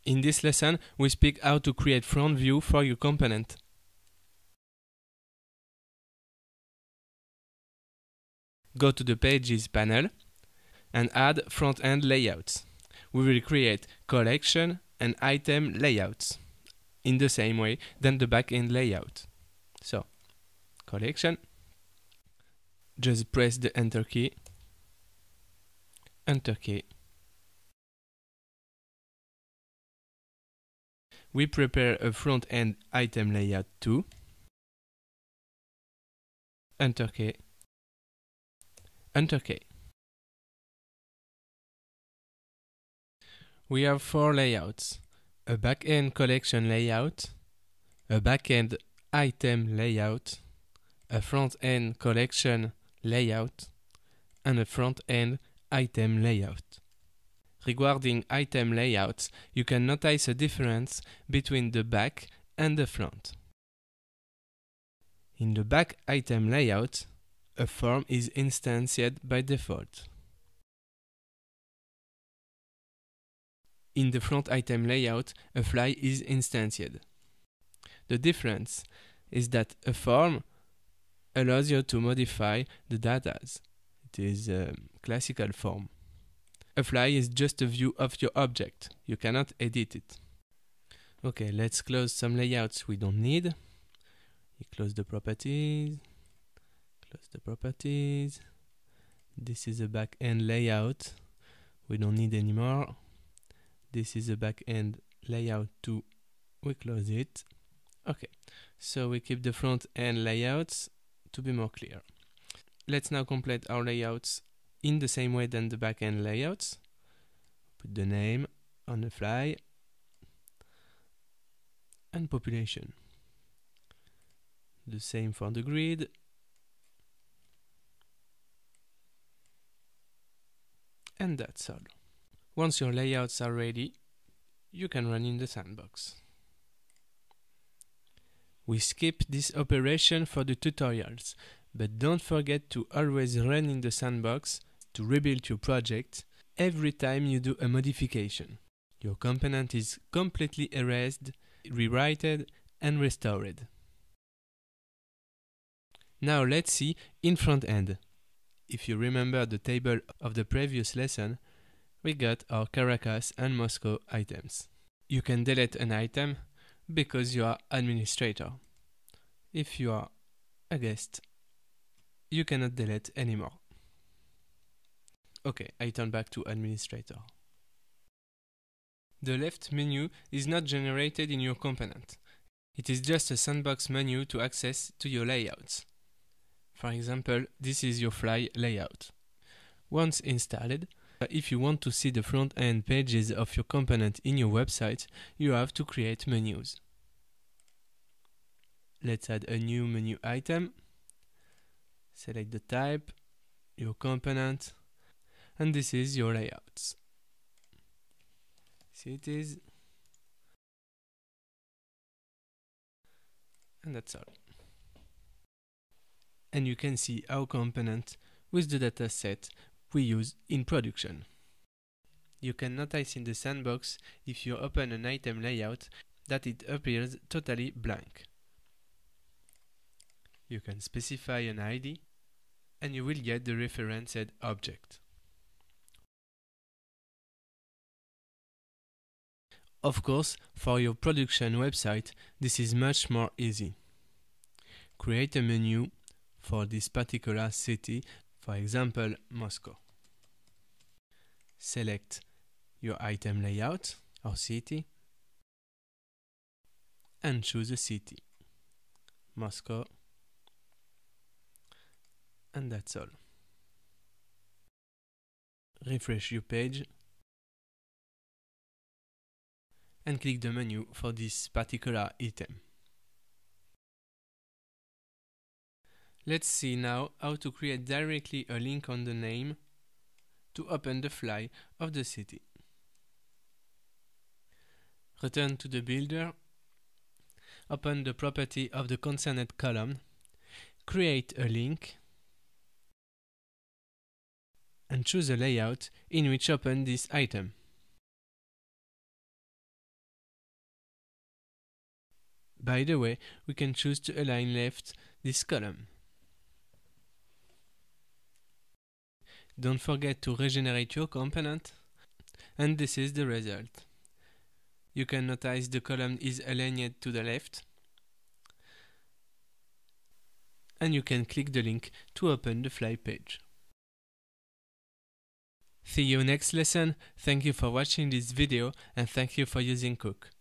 In this lesson, we speak how to create front view for your component. Go to the Pages panel and add front-end layouts. We will create collection and item layouts in the same way than the back-end layout. So, collection, just press the Enter key, Enter key. We prepare a front-end item layout too. Enter key. Enter key. We have 4 layouts: a back-end collection layout, a back-end item layout, a front-end collection layout, and a front-end item layout. Regarding item layouts, you can notice a difference between the back and the front. In the back item layout, a form is instantiated by default. In the front item layout, a fly is instantiated. The difference is that a form allows you to modify the data. It is a classical form. A fly is just a view of your object. You cannot edit it. Okay, let's close some layouts we don't need. We close the properties. Close the properties. This is a back-end layout. We don't need anymore. This is a back-end layout too. We close it. Okay, so we keep the front-end layouts to be more clear. Let's now complete our layouts in the same way than the back-end layouts. Put the name on the fly and population. The same for the grid. And that's all. Once your layouts are ready, you can run in the sandbox. We skip this operation for the tutorials, but don't forget to always run in the sandbox to rebuild your project every time you do a modification. Your component is completely erased, rewritten, and restored. Now let's see in front end. If you remember the table of the previous lesson, we got our Caracas and Moscow items. You can delete an item because you are administrator. If you are a guest, you cannot delete anymore. Okay, I turn back to administrator. The left menu is not generated in your component. It is just a sandbox menu to access to your layouts. For example, this is your fly layout. Once installed, if you want to see the front-end pages of your component in your website, you have to create menus. Let's add a new menu item. Select the type, your component, and this is your layouts. See it is. And that's all. And you can see our component with the dataset we use in production. You can notice in the sandbox, if you open an item layout, that it appears totally blank. You can specify an ID and you will get the referenced object. Of course, for your production website, this is much more easy. Create a menu for this particular city, for example, Moscow. Select your item layout or city and choose a city, Moscow, and that's all. Refresh your page and click the menu for this particular item. Let's see now how to create directly a link on the name to open the fly of the city. Return to the builder, open the property of the concerned column, create a link, and choose a layout in which open this item. By the way, we can choose to align left this column. Don't forget to regenerate your component. And this is the result. You can notice the column is aligned to the left. And you can click the link to open the fly page. See you next lesson. Thank you for watching this video and thank you for using Cook.